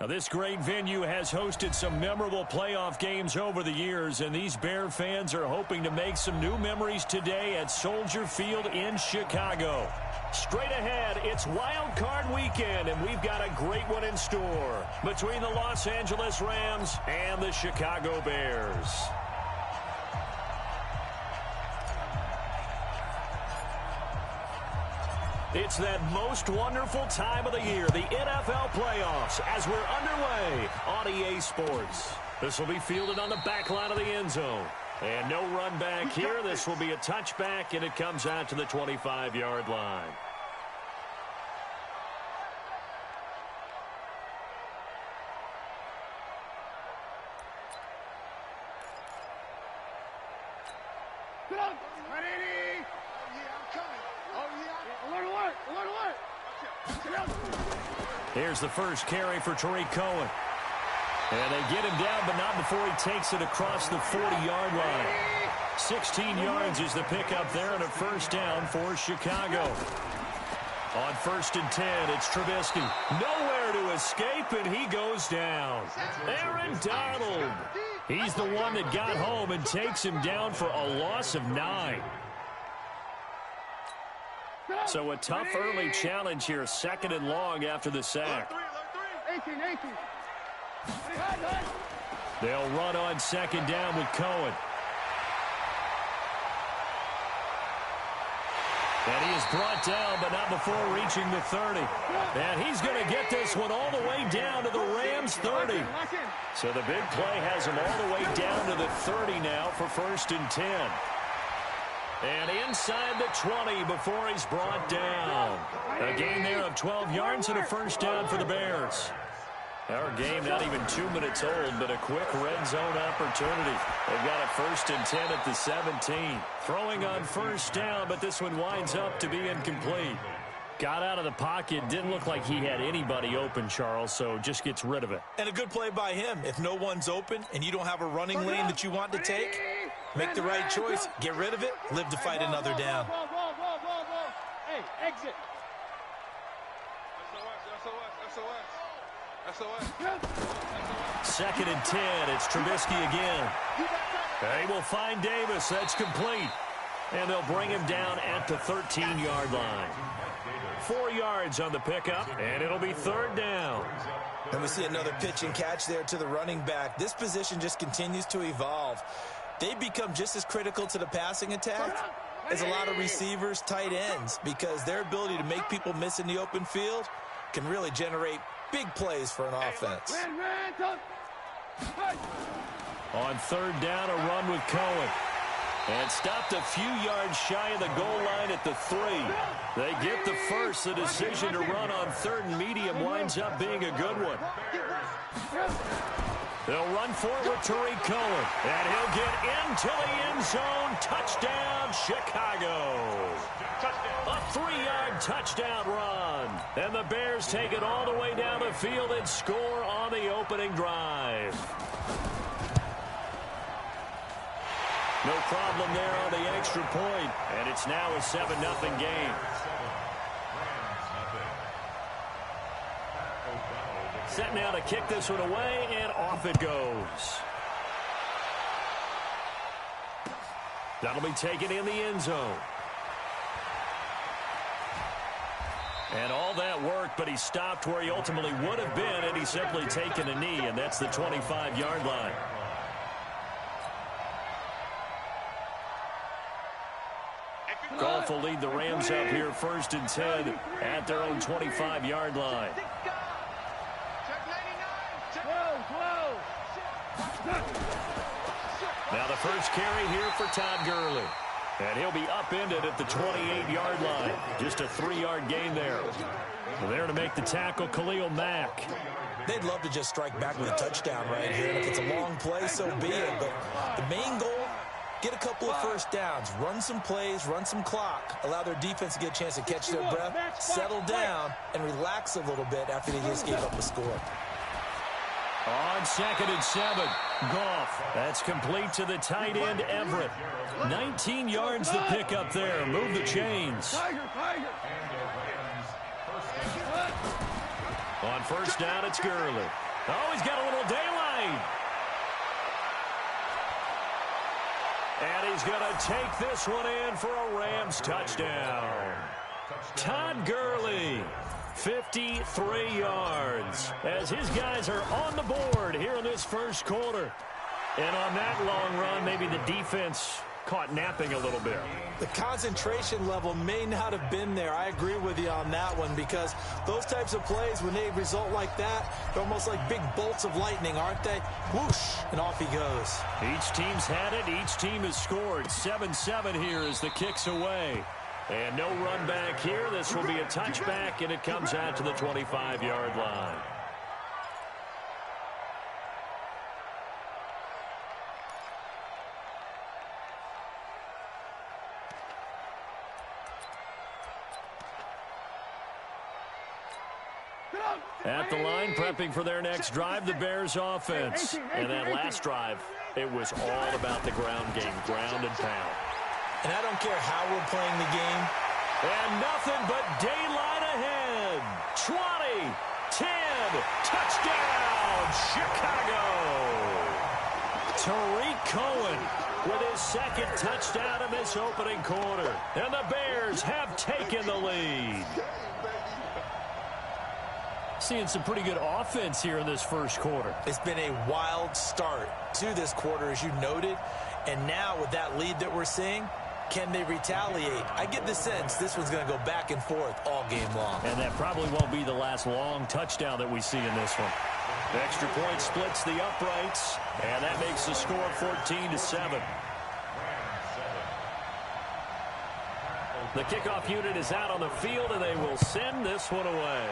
Now, this great venue has hosted some memorable playoff games over the years, and these Bear fans are hoping to make some new memories today at Soldier Field in Chicago. Straight ahead, it's Wild Card Weekend, and we've got a great one in store between the Los Angeles Rams and the Chicago Bears. It's that most wonderful time of the year, the NFL playoffs, as we're underway on EA Sports. This will be fielded on the back line of the end zone. And no run back here. This will be a touchback, and it comes out to the 25-yard line. Here's the first carry for Tariq Cohen. And they get him down, but not before he takes it across the 40-yard line. 16 yards is the pickup there, and a first down for Chicago. On 1st and 10, it's Trubisky. Nowhere to escape, and he goes down. Aaron Donald. He's the one that got home and takes him down for a loss of 9. So a tough early challenge here, 2nd and long after the sack. They'll run on 2nd down with Cohen. And he is brought down, but not before reaching the 30. And he's going to get this one all the way down to the Rams' 30. So the big play has him all the way down to the 30 now for 1st and 10. And inside the 20 before he's brought down. A gain there of 12 yards and a first down for the Bears. Our game not even 2 minutes old, but a quick red zone opportunity. They've got a 1st and 10 at the 17. Throwing on 1st down, but this one winds up to be incomplete. Got out of the pocket, didn't look like he had anybody open, Charles, so just gets rid of it. And a good play by him. If no one's open and you don't have a running lane that you want to take, make the right choice, get rid of it, live to fight another down. Hey, exit. SOS. 2nd and 10, it's Trubisky again. They will find Davis, that's complete. And they'll bring him down at the 13-yard line. 4 yards on the pickup, and it'll be 3rd down. And we see another pitch and catch there to the running back. This position just continues to evolve. They become just as critical to the passing attack as a lot of receivers, tight ends, because their ability to make people miss in the open field can really generate big plays for an offense. On 3rd down, a run with Cohen. And stopped a few yards shy of the goal line at the 3. They get the first. The decision to run on 3rd and medium winds up being a good one. They'll run forward Tariq Cohen. And he'll get into the end zone. Touchdown, Chicago. A 3-yard touchdown run. And the Bears take it all the way down the field and score on the opening drive. No problem there on the extra point, and it's now a 7-0 game. Set now to kick this one away, and off it goes. That'll be taken in the end zone. And all that work, but he stopped where he ultimately would have been, and he's simply taken a knee, and that's the 25-yard line. Goff will lead the Rams up here 1st and 10 at their own 25-yard line. Now the first carry here for Todd Gurley. And he'll be upended at the 28-yard line. Just a 3-yard gain there. There to make the tackle, Khalil Mack. They'd love to just strike back with a touchdown right here. And if it's a long play, so be it. But the main goal, get a couple of first downs, run some plays, run some clock, allow their defense to get a chance to catch their breath, settle down, and relax a little bit after they just gave up a score. On 2nd and 7, Goff. That's complete to the tight end, Everett. 19 yards to pick up there. Move the chains. On 1st down, it's Gurley. Oh, he's got a little daylight. And he's going to take this one in for a Rams touchdown. Todd Gurley, 53 yards, as his guys are on the board here in this first quarter. And on that long run, maybe the defense caught napping a little bit. The concentration level may not have been there. I agree with you on that one, because those types of plays, when they result like that, they're almost like big bolts of lightning, aren't they? Whoosh, and off he goes. Each team's had it. Each team has scored. 7-7 here as the kick's away. And no run back here. This will be a touchback, and it comes out to the 25-yard line. At the line, prepping for their next drive, the Bears offense. And that last drive, it was all about the ground game, ground and pound. And I don't care how we're playing the game. And nothing but daylight ahead. 20, 10, touchdown, Chicago. Tariq Cohen with his second touchdown in this opening quarter. And the Bears have taken the lead. Seeing some pretty good offense here in this first quarter. It's been a wild start to this quarter, as you noted. And now with that lead that we're seeing, can they retaliate? I get the sense this one's going to go back and forth all game long. And that probably won't be the last long touchdown that we see in this one. The extra point splits the uprights, and that makes the score 14-7. The kickoff unit is out on the field, and they will send this one away.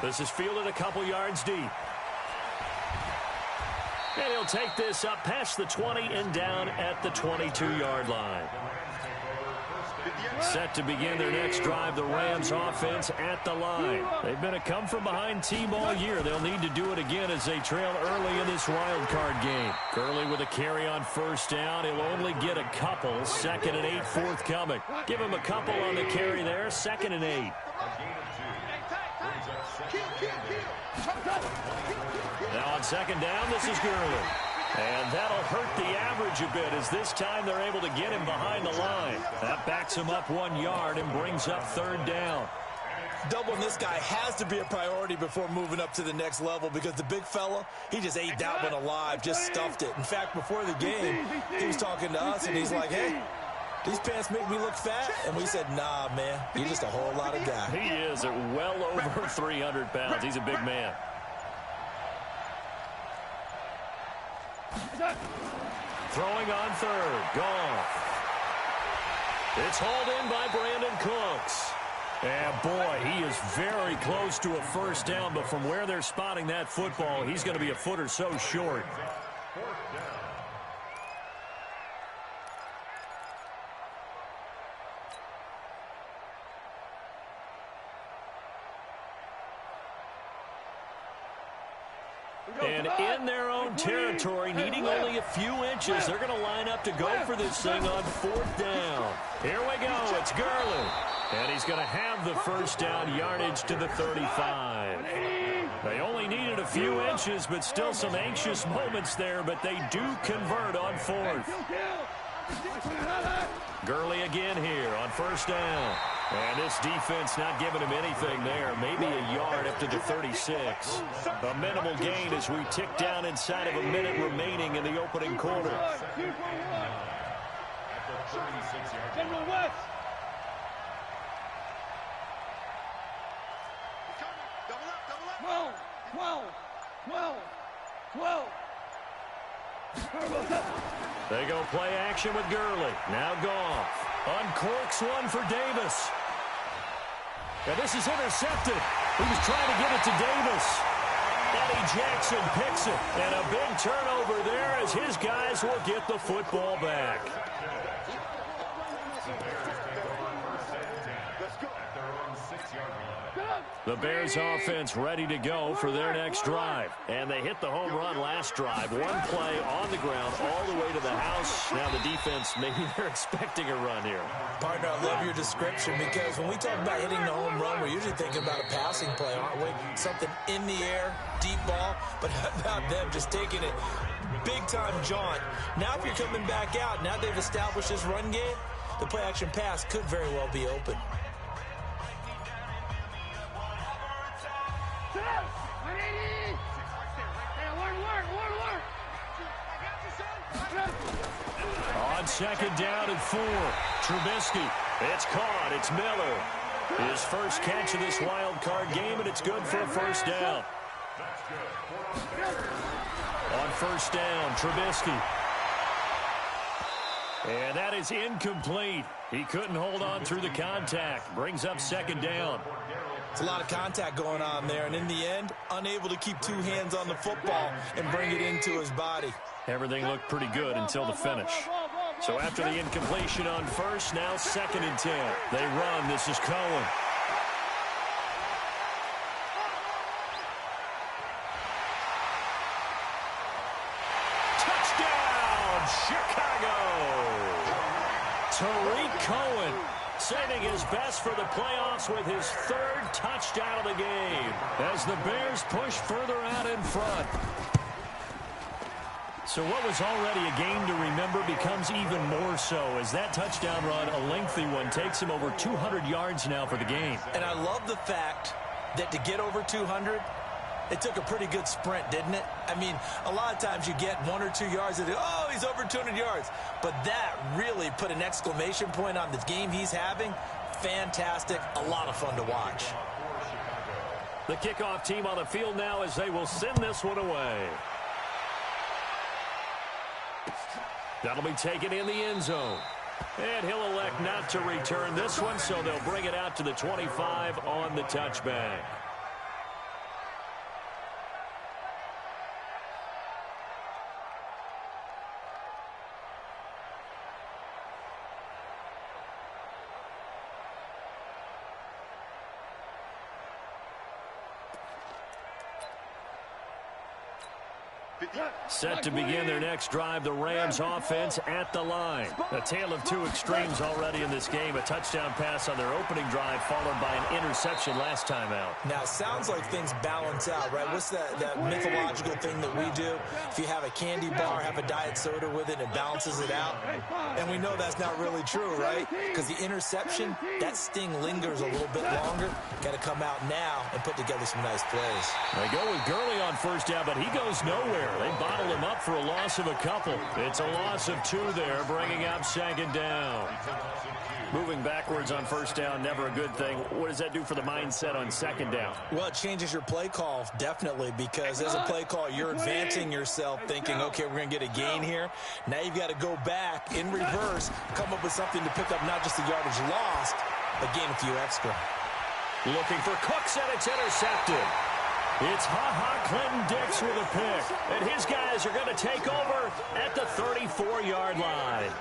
This is fielded a couple yards deep. And he'll take this up past the 20 and down at the 22-yard line. Set to begin their next drive, the Rams offense at the line. They've been a come-from-behind team all year. They'll need to do it again as they trail early in this wild card game. Gurley with a carry on first down. He'll only get a couple. 2nd and 8 forthcoming. Give him a couple on the carry there. 2nd and 8. Now on 2nd down, this is Gurley. And that'll hurt the average a bit, as this time they're able to get him behind the line. That backs him up 1 yard and brings up 3rd down. Doubling this guy has to be a priority before moving up to the next level, because the big fella, he just ate that one alive, just stuffed it. In fact, before the game, he was talking to us, and he's like, hey, these pants make me look fat. And we said, nah, man, you're just a whole lot of guy. He is at well over 300 pounds. He's a big man. Throwing on 3rd. Goff. It's hauled in by Brandon Cooks. And boy, he is very close to a first down, but from where they're spotting that football, he's going to be a foot or so short. And in their own territory, needing only a few inches, they're going to line up to go for this thing on 4th down. Here we go. It's Gurley. And he's going to have the first down, yardage to the 35. They only needed a few inches, but still some anxious moments there, but they do convert on 4th. Gurley again here on 1st down. And this defense not giving him anything there. Maybe a yard up to the 36. A minimal gain as we tick down inside of a minute remaining in the opening quarter. General West. Double up. 12. They go play action with Gurley. Now Goff. Uncorks one for Davis. And this is intercepted. He was trying to get it to Davis. Eddie Jackson picks it. And a big turnover there as his guys will get the football back. The Bears offense ready to go for their next drive. And they hit the home run last drive. One play on the ground all the way to the house. Now the defense, maybe they're expecting a run here. Partner, I love your description because when we talk about hitting the home run, we're usually thinking about a passing play, aren't we? Something in the air, deep ball. But how about them just taking it big-time jaunt? Now if you're coming back out, now they've established this run game, the play-action pass could very well be open. On second down and 4, Trubisky. It's caught. It's Miller. His first catch of this wild card game, and it's good for a first down. On first down, Trubisky. And that is incomplete. He couldn't hold on through the contact. Brings up second down. It's a lot of contact going on there, and in the end, unable to keep two hands on the football and bring it into his body. Everything looked pretty good until the finish. So after the incompletion on first, now second and 10. They run. This is Cohen. Touchdown, Chicago! Tariq Cohen saving his best for the playoffs with his third touchdown of the game as the Bears push further out in front. So what was already a game to remember becomes even more so as that touchdown run, a lengthy one, takes him over 200 yards now for the game. And I love the fact that to get over 200, it took a pretty good sprint, didn't it? I mean, a lot of times you get 1 or 2 yards and oh, he's over 200 yards. But that really put an exclamation point on the game he's having. Fantastic. A lot of fun to watch. The kickoff team on the field now as they will send this one away. That'll be taken in the end zone. And he'll elect not to return this one, so they'll bring it out to the 25 on the touchback. Set to begin their next drive, the Rams offense at the line. A tale of two extremes already in this game. A touchdown pass on their opening drive followed by an interception last time out. Now, it sounds like things balance out, right? What's that mythological thing that we do? If you have a candy bar, have a diet soda with it, it balances it out. And we know that's not really true, right? Because the interception, that sting lingers a little bit longer. Got to come out now and put together some nice plays. They go with Gurley on first down, but he goes nowhere. They bottled him up for a loss of a couple. It's a loss of 2 there, bringing up second down. Moving backwards on first down, never a good thing. What does that do for the mindset on second down? Well, it changes your play call, definitely, because as a play call, you're advancing yourself thinking, okay, we're going to get a gain here. Now you've got to go back in reverse, come up with something to pick up not just the yardage lost, but gain a few extra. Looking for Cooks, and it's intercepted. It's Clinton Dix with a pick. And his guys are going to take over at the 34-yard line.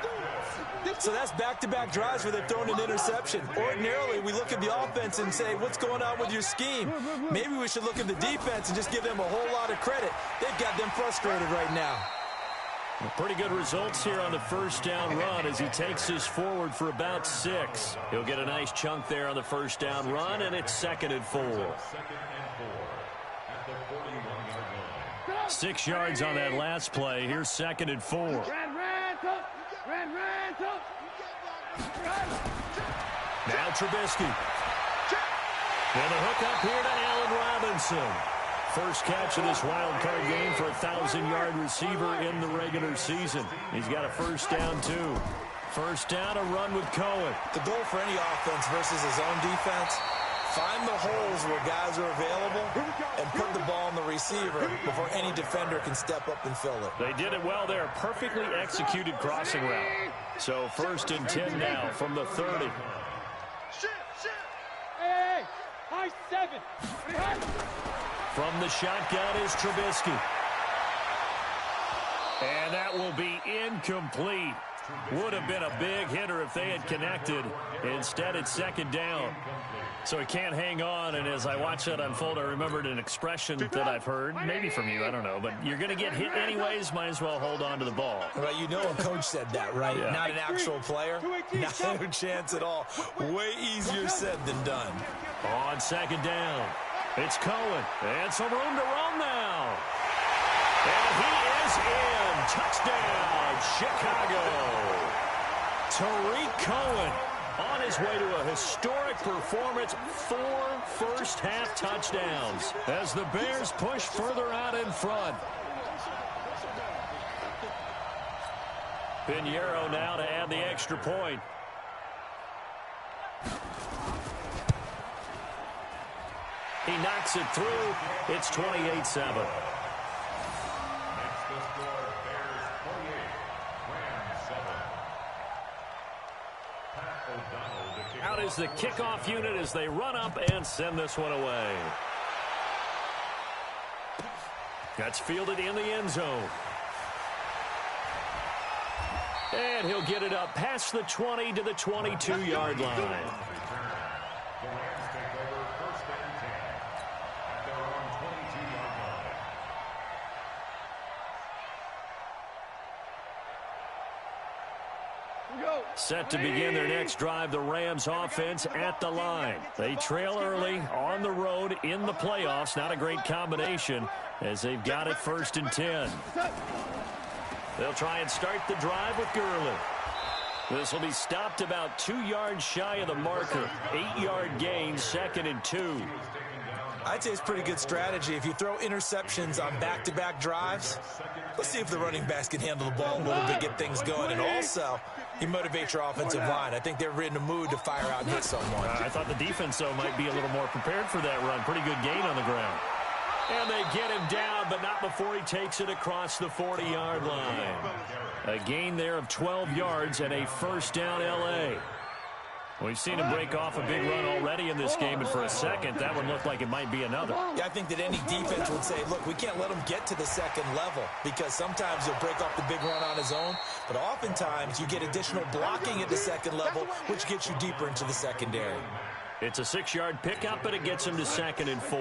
So that's back-to-back drives where they've thrown an interception. Ordinarily, we look at the offense and say, what's going on with your scheme? Maybe we should look at the defense and just give them a whole lot of credit. They've got them frustrated right now. Pretty good results here on the first down run as he takes this forward for about 6. He'll get a nice chunk there on the first down run, and it's 2nd and 4. 6 yards on that last play. Here's 2nd and 4. Now Trubisky. And a hook up here to Allen Robinson. First catch of this wild card game for a 1,000-yard receiver in the regular season. He's got a first down, too. First down, a run with Cohen. The goal for any offense versus his own defense, find the holes where guys are available and put the ball on the receiver before any defender can step up and fill it. They did it well there. Perfectly executed crossing route. So 1st and 10 now from the 30. Hey, high 7. From the shotgun is Trubisky. And that will be incomplete. Would have been a big hitter if they had connected. Instead, it's second down. So he can't hang on, and as I watch that unfold, I remembered an expression that I've heard, maybe from you, I don't know, but you're going to get hit anyways, might as well hold on to the ball. Well, you know a coach said that, right? Yeah. Not an actual player. Not a chance at all. Way easier said than done. On second down, it's Cohen, and some room to roam now. And he is in. Touchdown, Chicago. Tariq Cohen on his way to a historic performance, 4 first-half touchdowns as the Bears push further out in front. Pinheiro now to add the extra point. He knocks it through. It's 28-7. Out is the kickoff unit as they run up and send this one away. That's fielded in the end zone. And he'll get it up past the 20 to the 22-yard line. Set to begin their next drive, the Rams offense at the line. They trail early on the road in the playoffs. Not a great combination as they've got it 1st and 10. They'll try and start the drive with Gurley. This will be stopped about 2 yards shy of the marker. 8-yard gain, 2nd and 2. I'd say it's pretty good strategy. If you throw interceptions on back-to-back drives, let's see if the running backs can handle the ball a little bit, get things going. And also, you motivate your offensive line. I think they're in the mood to fire out and hit someone. I thought the defense, though, might be a little more prepared for that run. Pretty good gain on the ground. And they get him down, but not before he takes it across the 40-yard line. A gain there of 12 yards and a first down L.A. We've seen him break off a big run already in this game, and for a second, that one looked like it might be another. Yeah, I think that any defense would say, look, we can't let him get to the second level because sometimes he'll break off the big run on his own, but oftentimes you get additional blocking at the second level, which gets you deeper into the secondary. It's a 6-yard pickup, but it gets him to 2nd and 4.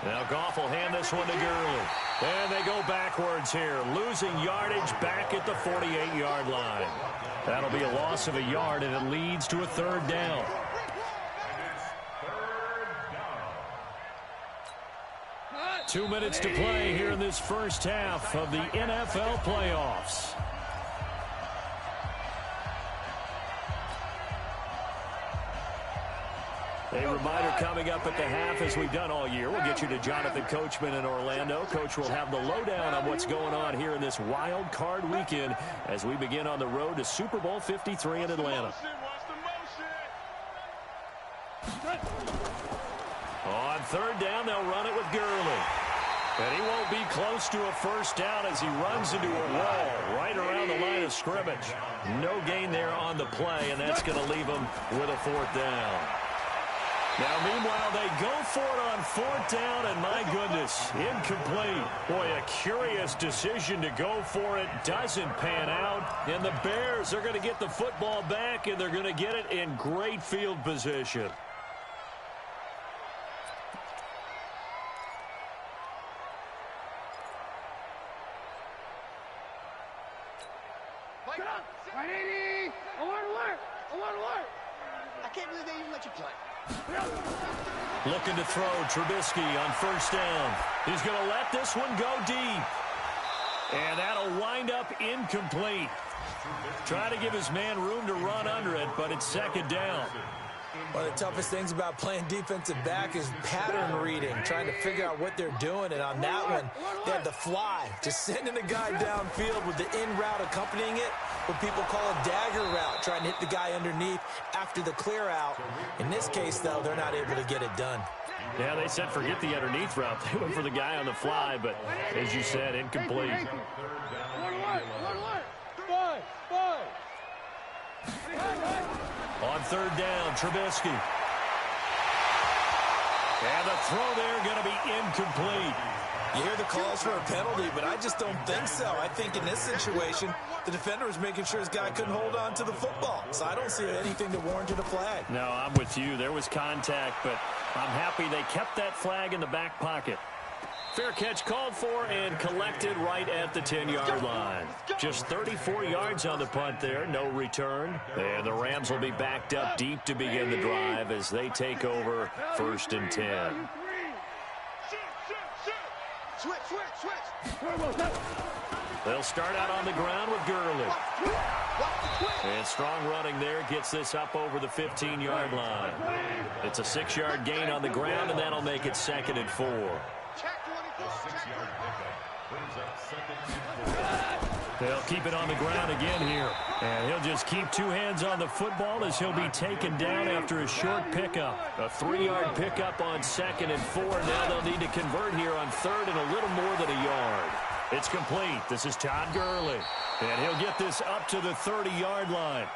Now Goff will hand this one to Gurley. And they go backwards here, losing yardage back at the 48-yard line. That'll be a loss of a yard, and it leads to a 3rd down. Two minutes to play here in this first half of the NFL playoffs. A reminder coming up at the half, as we've done all year. We'll get you to Jonathan Coachman in Orlando. Coach will have the lowdown on what's going on here in this wild card weekend as we begin on the road to Super Bowl 53 in Atlanta. On 3rd down, they'll run it with Gurley. And he won't be close to a first down as he runs into a wall right around the line of scrimmage. No gain there on the play, and that's going to leave him with a 4th down. Now, meanwhile, they go for it on 4th down, and my goodness, incomplete. Boy, a curious decision to go for it. Doesn't pan out, and the Bears are going to get the football back, and they're going to get it in great field position. I can't believe they even let you play. Looking to throw, Trubisky on 1st down. He's going to let this one go deep. And that'll wind up incomplete. Try to give his man room to run under it, but it's 2nd down. One of the toughest things about playing defensive back is pattern reading, trying to figure out what they're doing. And on that one, they had the fly, just sending a guy downfield with the in route accompanying it, what people call a dagger route, trying to hit the guy underneath after the clear out. In this case, though, they're not able to get it done. Yeah, they said forget the underneath route. They went for the guy on the fly, but as you said, incomplete. On 3rd down, Trubisky. And the throw there going to be incomplete. You hear the calls for a penalty, but I just don't think so. I think in this situation, the defender was making sure his guy couldn't hold on to the football. So I don't see anything that warranted a flag. No, I'm with you. There was contact, but I'm happy they kept that flag in the back pocket. Fair catch called for and collected right at the 10-yard line. Just 34 yards on the punt there, no return. And the Rams will be backed up deep to begin the drive as they take over 1st and 10. They'll start out on the ground with Gurley. And strong running there gets this up over the 15-yard line. It's a 6-yard gain on the ground, and that'll make it 2nd and 4. They'll keep it on the ground again here. And he'll just keep 2 hands on the football as he'll be taken down after a short pickup. A 3-yard pickup on 2nd and 4. Now they'll need to convert here on 3rd and a little more than a yard. It's complete. This is Todd Gurley. And he'll get this up to the 30-yard line.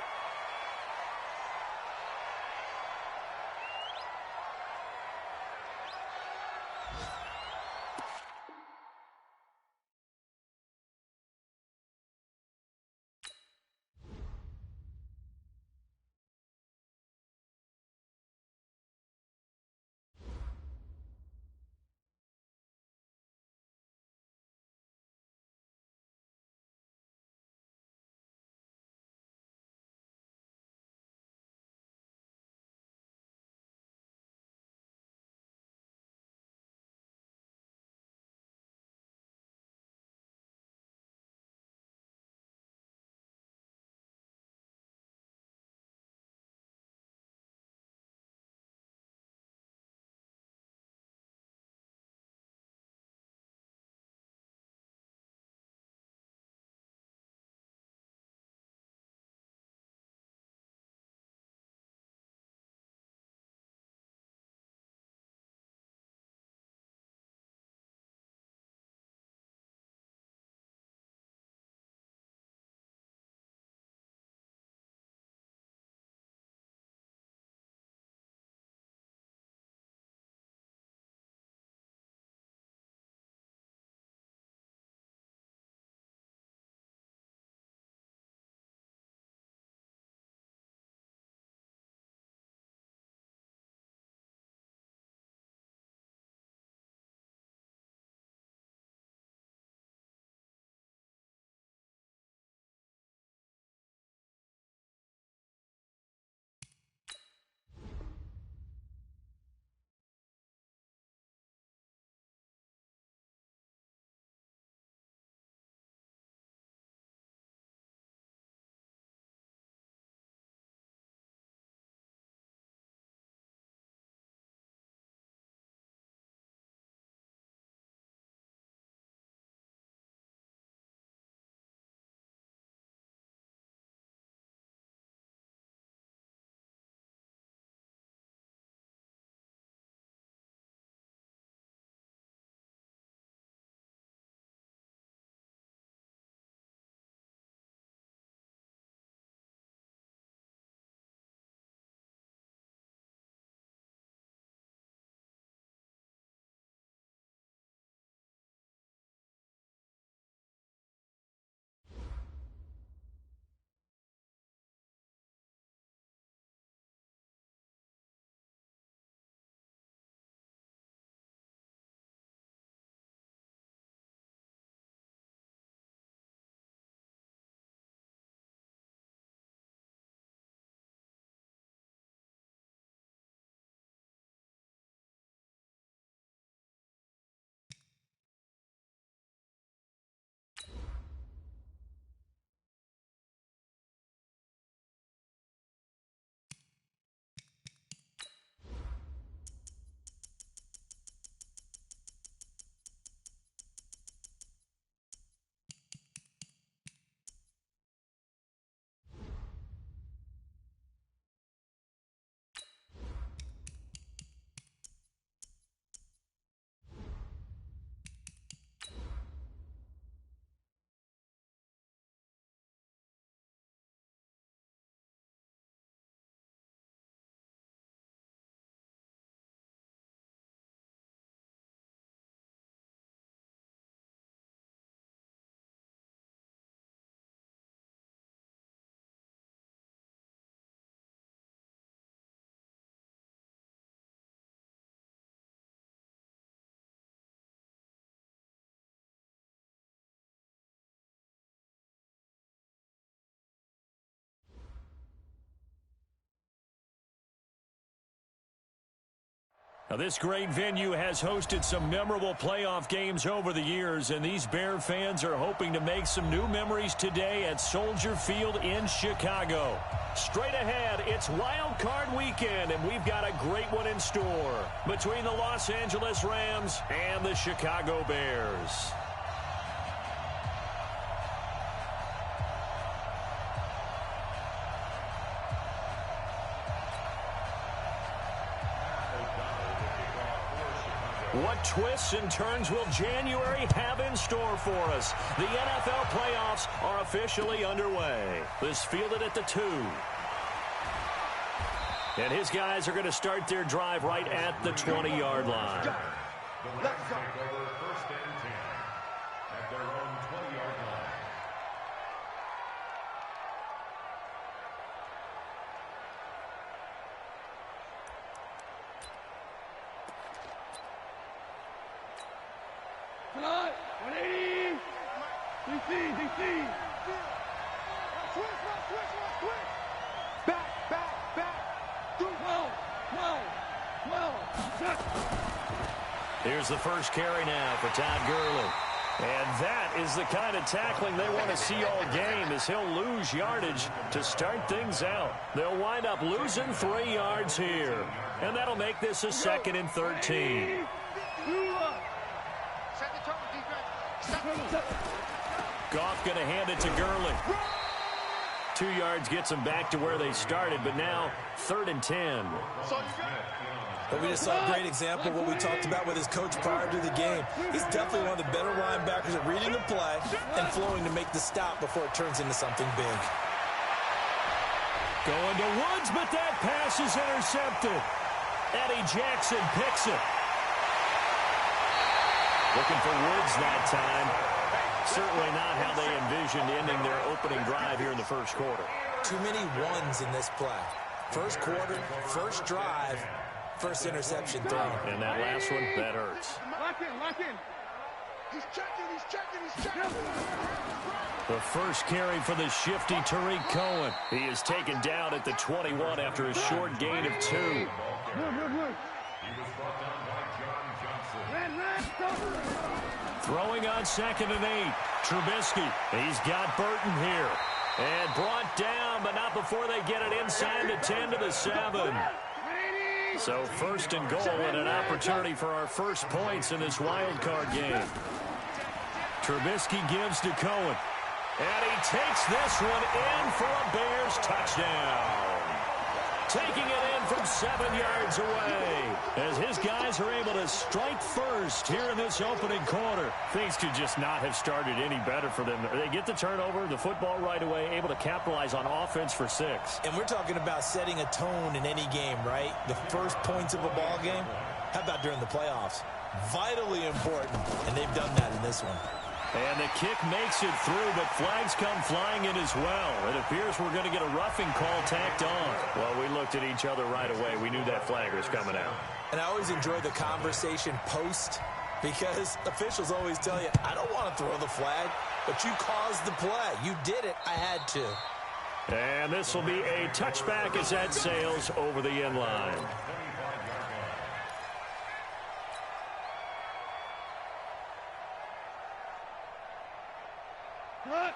Now, this great venue has hosted some memorable playoff games over the years, and these Bear fans are hoping to make some new memories today at Soldier Field in Chicago. Straight ahead, it's Wild Card Weekend, and we've got a great one in store between the Los Angeles Rams and the Chicago Bears. What twists and turns will January have in store for us? The NFL playoffs are officially underway. This fielded at the 2. And his guys are going to start their drive right at the 20-yard line. Let's go. First and 10 at their own 20-yard line. Tonight, 180. DC. Switch. Back. Do 12. Here's the first carry now for Todd Gurley. And that is the kind of tackling they want to see all game, as he'll lose yardage to start things out. They'll wind up losing 3 yards here. And that'll make this a 2nd and 13. Goff going to hand it to Gurley. 2 yards gets them back to where they started, but now 3rd and 10. But we just saw a great example of what we talked about with his coach prior to the game. He's definitely one of the better linebackers at reading the play and flowing to make the stop before it turns into something big. Going to Woods, but that pass is intercepted. Eddie Jackson picks it. Looking for Woods that time. Certainly not how they envisioned ending their opening drive here in the first quarter. Too many ones in this play. First quarter, first drive, first interception thrown. And that last one, that hurts. Lock in. He's checking. The first carry for the shifty Tariq Cohen. He is taken down at the 21 after a short gain of 2. Good. Throwing on 2nd and 8. Trubisky. He's got Burton here. And brought down, but not before they get it inside the 10 to the 7. So 1st and goal and an opportunity for our first points in this wild card game. Trubisky gives to Cohen. And he takes this one in for a Bears touchdown. Taking it in from 7 yards away as his guys are able to strike first here in this opening quarter. Things could just not have started any better for them. They get the turnover, the football right away, able to capitalize on offense for 6. And we're talking about setting a tone in any game, right? The first points of a ball game. How about during the playoffs? Vitally important, and they've done that in this one. And the kick makes it through, but flags come flying in as well. It appears we're going to get a roughing call tacked on. Well, we looked at each other right away. We knew that flag was coming out. And I always enjoy the conversation post, because officials always tell you, I don't want to throw the flag, but you caused the play. You did it. I had to. And this will be a touchback as that sails over the end line.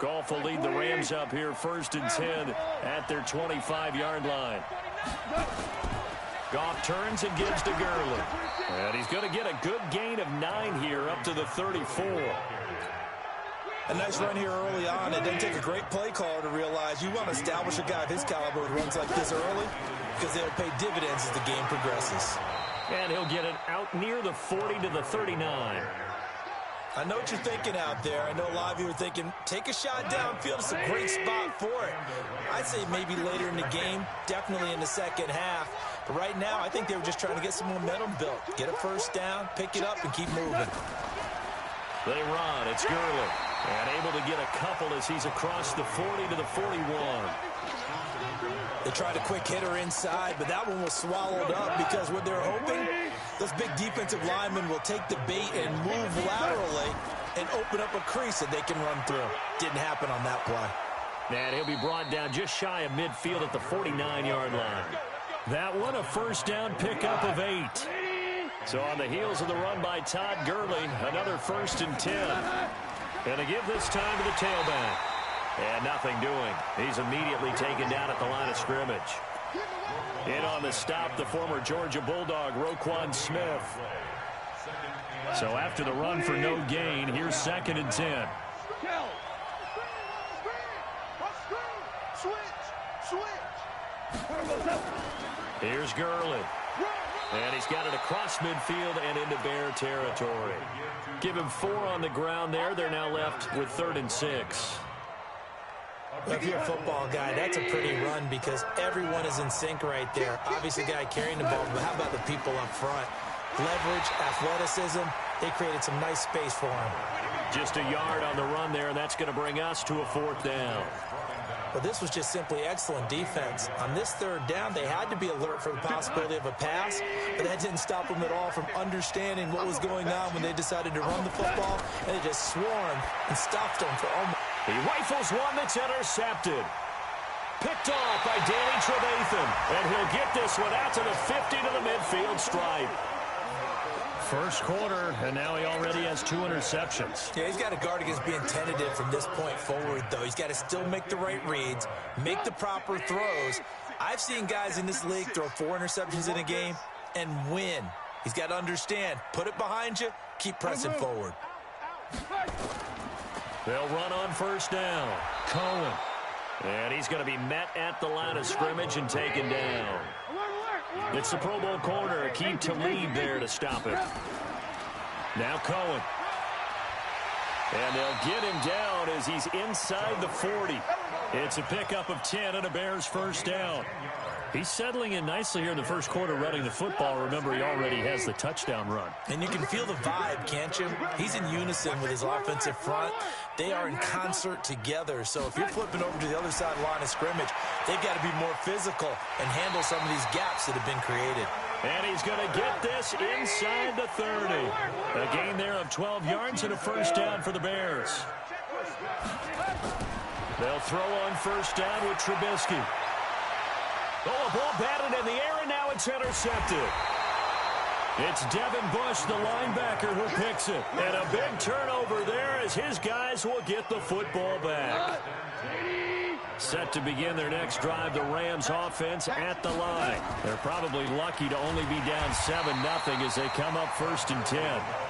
Goff will lead the Rams up here 1st and 10 at their 25-yard line. Goff turns and gives to Gurley. And he's going to get a good gain of 9 here up to the 34. A nice run here early on. It doesn't take a great play caller to realize you want to establish a guy of his caliber who runs like this early, because they'll pay dividends as the game progresses. And he'll get it out near the 40 to the 39. I know what you're thinking out there. I know a lot of you are thinking, take a shot downfield. It's a great spot for it. I'd say maybe later in the game, definitely in the second half. But right now, I think they were just trying to get some momentum built. Get a first down, pick it up, and keep moving. They run. It's Gurley. And able to get a couple as he's across the 40 to the 41. They tried a quick hitter inside, but that one was swallowed up because what they're hoping, those big defensive linemen will take the bait and move laterally and open up a crease that they can run through. Didn't happen on that play. And he'll be brought down just shy of midfield at the 49-yard line. That one a first down pickup of 8. So on the heels of the run by Todd Gurley, another 1st and 10. And to give this time to the tailback. And nothing doing. He's immediately taken down at the line of scrimmage. In on the stop, the former Georgia Bulldog, Roquan Smith. So after the run for no gain, here's 2nd and 10. Here's Gurley. And he's got it across midfield and into Bear territory. Give him 4 on the ground there. They're now left with 3rd and 6. Well, if you're a football guy, that's a pretty run because everyone is in sync right there. Obviously, the guy carrying the ball, but how about the people up front? Leverage, athleticism, they created some nice space for him. Just a yard on the run there, and that's going to bring us to a 4th down. Well, this was just simply excellent defense. On this 3rd down, they had to be alert for the possibility of a pass, but that didn't stop them at all from understanding what was going on when they decided to run the football, and they just swarmed and stopped them for almost. He rifles one that's intercepted. Picked off by Danny Trevathan, and he'll get this one out to the 50 to the midfield stripe. First quarter, and now he already has 2 interceptions. Yeah, he's got to guard against being tentative from this point forward, though. He's got to still make the right reads, make the proper throws. I've seen guys in this league throw 4 interceptions in a game and win. He's got to understand, put it behind you, keep pressing forward. They'll run on 1st down. Cohen. And he's going to be met at the line of scrimmage and taken down. It's the Pro Bowl corner, Akeem Talib there to stop it. Now Cohen. And they'll get him down as he's inside the 40. It's a pickup of 10 and a Bears 1st down. He's settling in nicely here in the first quarter running the football. Remember, he already has the touchdown run. And you can feel the vibe, can't you? He's in unison with his offensive front. They are in concert together. So if you're flipping over to the other side of the line of scrimmage, they've got to be more physical and handle some of these gaps that have been created. And he's going to get this inside the 30. A gain there of 12 yards and a 1st down for the Bears. They'll throw on 1st down with Trubisky. Oh, a ball batted in the air, and now it's intercepted. It's Devin Bush, the linebacker, who picks it. And a big turnover there as his guys will get the football back. Set to begin their next drive, the Rams offense at the line. They're probably lucky to only be down 7-0 as they come up 1st and 10.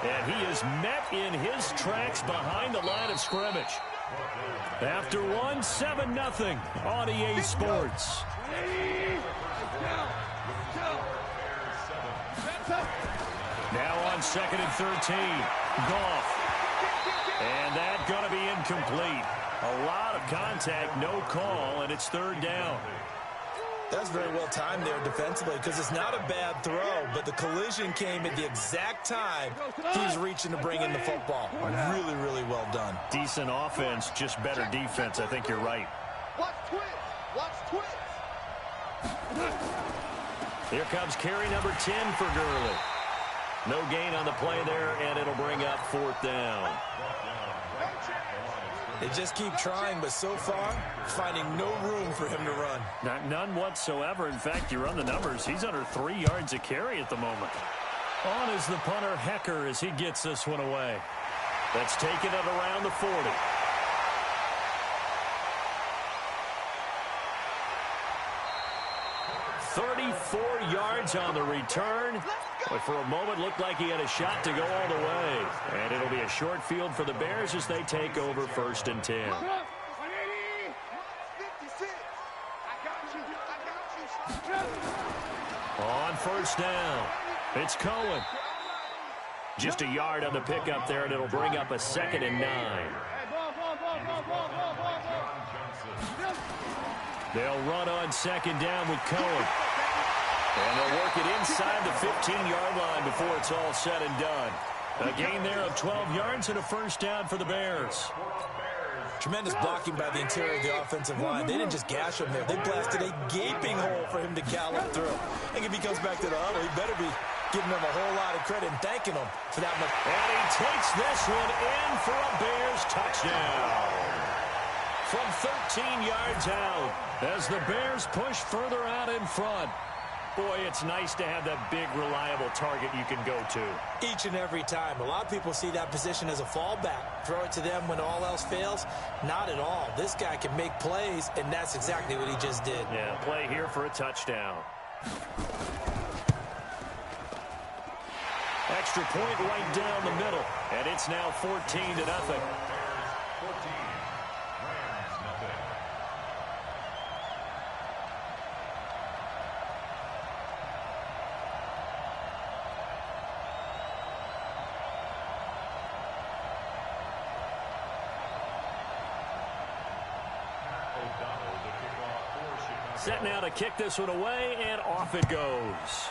And he is met in his tracks behind the line of scrimmage. After 7-0 on EA Sports. Now on 2nd and 13. Goff. And that going to be incomplete. A lot of contact, no call, and it's 3rd down. That's very well timed there defensively because it's not a bad throw, but the collision came at the exact time he's reaching to bring in the football. Really, really well done. Decent offense, just better defense. I think you're right. Watch twist. Watch twist. Here comes carry number 10 for Gurley. No gain on the play there, and it'll bring up 4th down. They just keep trying, but so far, finding no room for him to run. None whatsoever. In fact, you run the numbers. He's under 3 yards a carry at the moment. On is the punter, Hecker, as he gets this one away. That's taken at around the 40. $34 yards on the return. But for a moment, looked like he had a shot to go all the way. And it'll be a short field for the Bears as they take over 1st and 10. On 1st down, it's Cohen. Just a yard on the pickup there, and it'll bring up a 2nd and 9. They'll run on 2nd down with Cohen. And they'll work it inside the 15-yard line before it's all said and done. A gain there of 12 yards and a 1st down for the Bears. Tremendous blocking by the interior of the offensive line. They didn't just gash him there. They blasted a gaping hole for him to gallop through. I think if he comes back to the huddle, he better be giving them a whole lot of credit and thanking them for that much. And he takes this one in for a Bears touchdown. From 13 yards out as the Bears push further out in front. Boy, it's nice to have that big, reliable target you can go to. Each and every time. A lot of people see that position as a fallback. Throw it to them when all else fails. Not at all. This guy can make plays, and that's exactly what he just did. Yeah, play here for a touchdown. Extra point right down the middle, and it's now 14-0. Set now to kick this one away, and off it goes.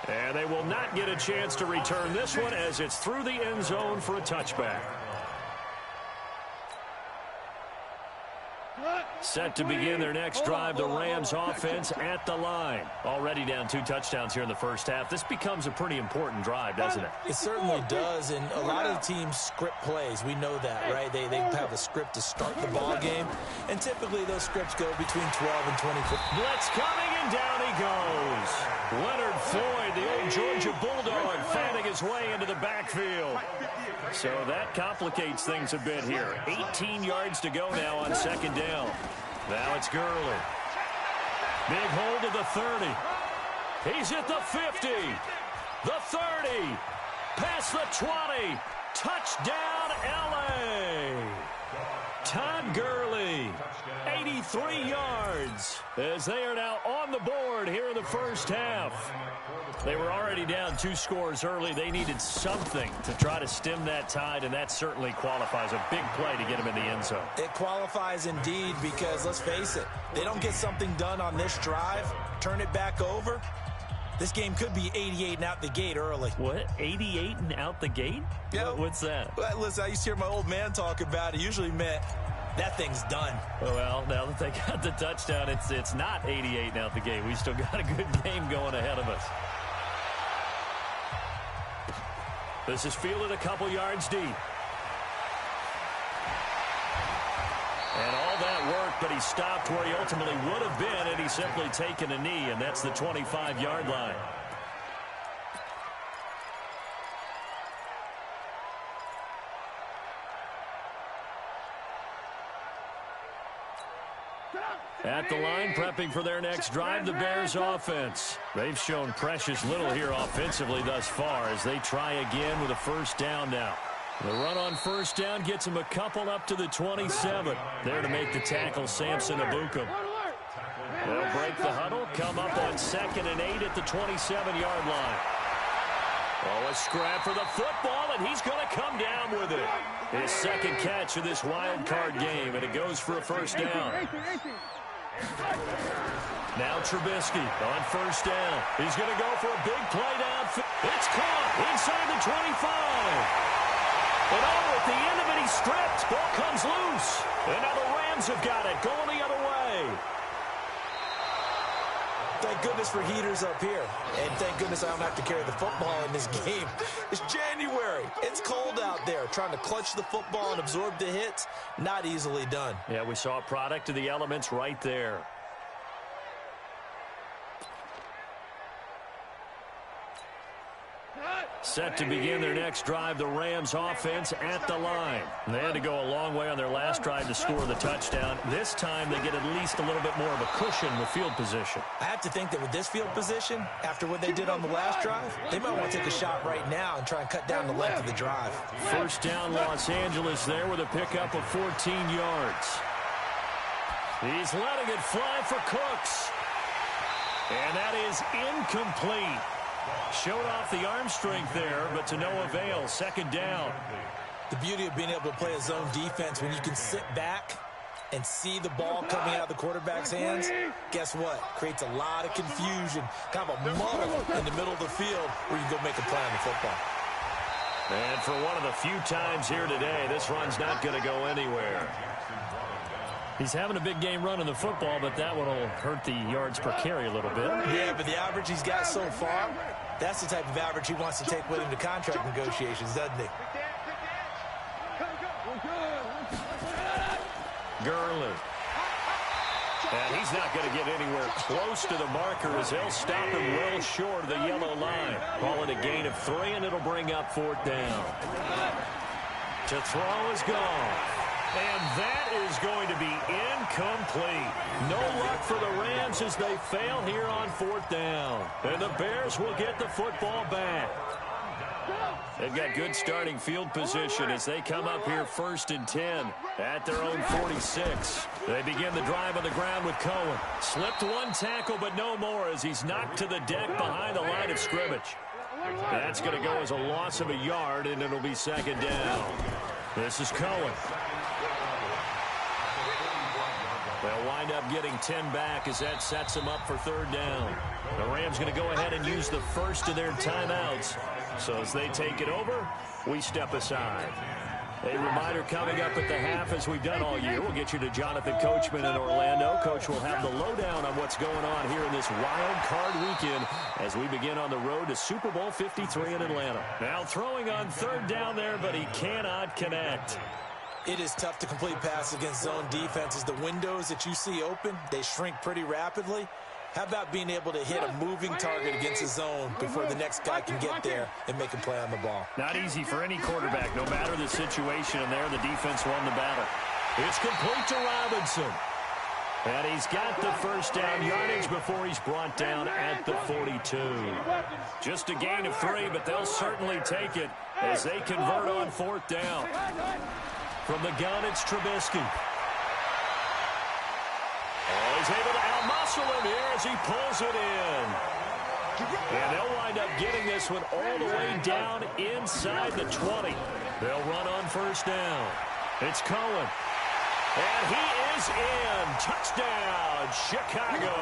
And they will not get a chance to return this one as it's through the end zone for a touchback. Set to begin their next drive, the Rams offense at the line. Already down 2 touchdowns here in the first half. This becomes a pretty important drive, doesn't it? It certainly does, and a lot of teams script plays. We know that, right? They have a script to start the ball game, and typically those scripts go between 12 and 24. Blitz coming, and down he goes. Leonard Floyd, the old Georgia Bulldog, fanning his way into the backfield. So that complicates things a bit here. 18 yards to go now on second down. Now it's Gurley. Big hold to the 30. He's at the 50. The 30. Past the 20. Touchdown, L.A. Todd Gurley, 83 yards, as they are now on the board here in the first half. They were already down 2 scores early. They needed something to try to stem that tide, and that certainly qualifies. A big play to get them in the end zone. It qualifies indeed because, let's face it, they don't get something done on this drive, turn it back over, this game could be 88 and out the gate early. What? 88 and out the gate? Yeah. What's that? Well, listen, I used to hear my old man talk about it. Usually meant that thing's done. Well, now that they got the touchdown, it's not 88 and out the gate. We still got a good game going ahead of us. This is fielded a couple yards deep. And all that worked, but he stopped where he ultimately would have been, and he's simply taken a knee, and that's the 25-yard line. At the line, prepping for their next drive, the Bears offense. They've shown precious little here offensively thus far as they try again with a first down now. The run on first down gets him a couple up to the 27. There to make the tackle, Samson Abukum. They'll break the huddle, come up on 2nd and 8 at the 27-yard line. Oh, a scrap for the football, and he's going to come down with it. His second catch of this wild card game, and it goes for a first down. Now Trubisky on first down. He's going to go for a big play downfield. It's caught inside the 25. And at the end of it, he's stripped. Ball comes loose. And now the Rams have got it, going the other way. Thank goodness for heaters up here. And thank goodness I don't have to carry the football in this game. It's January. It's cold out there. Trying to clutch the football and absorb the hits, not easily done. Yeah, we saw a product of the elements right there. Set to begin their next drive, the Rams offense at the line. They had to go a long way on their last drive to score the touchdown. This time they get at least a little bit more of a cushion with field position. I have to think that with this field position, after what they did on the last drive, they might want to take a shot right now and try and cut down the length of the drive. First down, Los Angeles there with a pickup of 14 yards. He's letting it fly for Cooks. And that is incomplete. Showed off the arm strength there, but to no avail. Second down. The beauty of being able to play a zone defense when you can sit back and see the ball coming out of the quarterback's hands, guess what? Creates a lot of confusion, kind of a muddle in the middle of the field where you can go make a play on the football. And for one of the few times here today, this run's not going to go anywhere. He's having a big game running the football, but that one will hurt the yards per carry a little bit. Yeah, but the average he's got so far, that's the type of average he wants to take with him to contract negotiations, doesn't he? Gurley. And he's not going to get anywhere close to the marker as they'll stop him well short of the yellow line. Call it a gain of 3, and it'll bring up 4th down. To throw is gone. And that is going to be incomplete. No luck for the Rams as they fail here on 4th down. And the Bears will get the football back. They've got good starting field position as they come up here 1st and 10 at their own 46. They begin the drive on the ground with Cohen. Slipped one tackle, but no more as he's knocked to the deck behind the line of scrimmage. That's going to go as a loss of a yard, and it'll be 2nd down. This is Cohen. They'll wind up getting 10 back as that sets them up for 3rd down. The Rams going to go ahead and use the first of their timeouts. So as they take it over, we step aside. A reminder coming up at the half, as we've done all year. We'll get you to Jonathan Coachman in Orlando. Coach will have the lowdown on what's going on here in this wild card weekend as we begin on the road to Super Bowl 53 in Atlanta. Now throwing on 3rd down there, but he cannot connect. It is tough to complete passes against zone defenses. The windows that you see open, they shrink pretty rapidly. How about being able to hit a moving target against a zone before the next guy can get there and make a play on the ball? Not easy for any quarterback, no matter the situation, and there the defense won the battle. It's complete to Robinson. And he's got the 1st down yardage before he's brought down at the 42. Just a gain of 3, but they'll certainly take it as they convert on 4th down. From the gun, it's Trubisky. Oh, he's able to out-muscle him here as he pulls it in. And they'll wind up getting this one all the way down inside the 20. They'll run on 1st down. It's Cohen. And he is in. Touchdown, Chicago.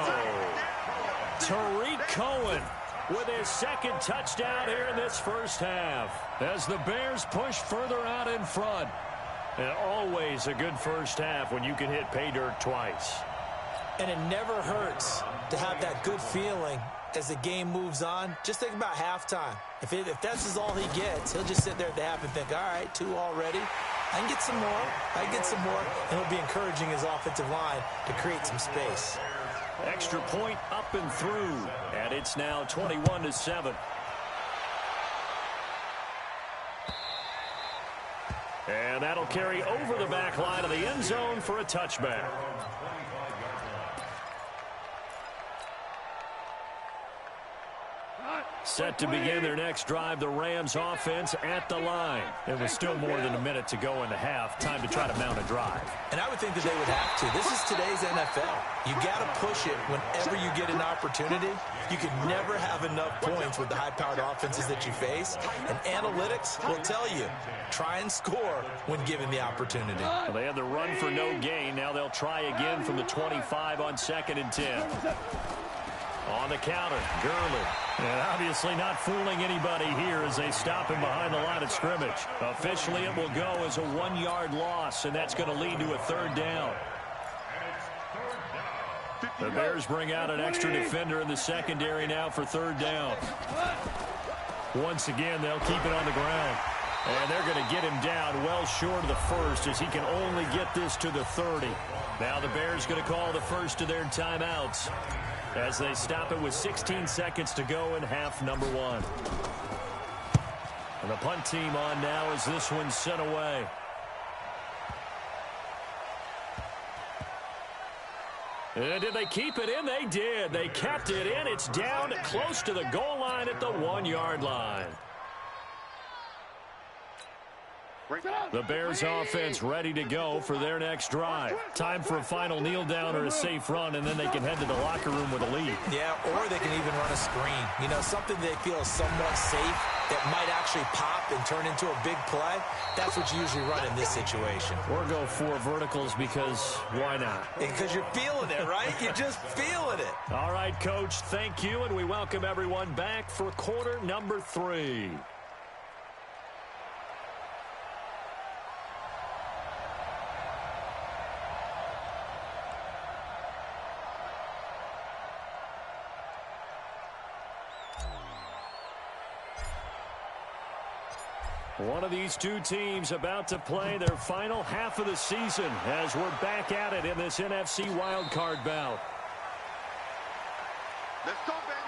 Tariq Cohen with his 2nd touchdown here in this 1st half as the Bears push further out in front. And always a good 1st half when you can hit pay dirt twice. And it never hurts to have that good feeling as the game moves on. Just think about halftime. If that's all he gets, he'll just sit there at the half and think, all right, 2 already. I can get some more. I can get some more. And he'll be encouraging his offensive line to create some space. Extra point up and through. And it's now 21-7. And that'll carry over the back line of the end zone for a touchback. Set to begin their next drive, the Rams offense at the line. It was still more than a minute to go in the half. Time to try to mount a drive. And I would think that they would have to. This is today's NFL. You got to push it whenever you get an opportunity. You can never have enough points with the high-powered offenses that you face. And analytics will tell you, try and score when given the opportunity. Well, they had the run for no gain. Now they'll try again from the 25 on 2nd and 10. On the counter, Gurley. And obviously not fooling anybody here as they stop him behind the line of scrimmage. Officially, it will go as a 1-yard loss, and that's going to lead to a 3rd down. The Bears bring out an extra defender in the secondary now for 3rd down. Once again, they'll keep it on the ground. And they're going to get him down well short of the 1st as he can only get this to the 30. Now the Bears going to call the first of their timeouts as they stop it with 16 seconds to go in half number 1. And the punt team on now as this one's sent away. And did they keep it in? They did. They kept it in. It's down close to the goal line at the 1-yard line. The Bears offense ready to go for their next drive. Time for a final kneel down or a safe run, and then they can head to the locker room with a lead. Yeah, or they can even run a screen. You know, something they feel is somewhat safe that might actually pop and turn into a big play. That's what you usually run in this situation. Or go 4 verticals because why not? Because you're feeling it, right? You're just feeling it. All right, Coach, thank you, and we welcome everyone back for quarter number 3. One of these two teams about to play their final half of the season as we're back at it in this NFC wildcard bout. Let's go, baby.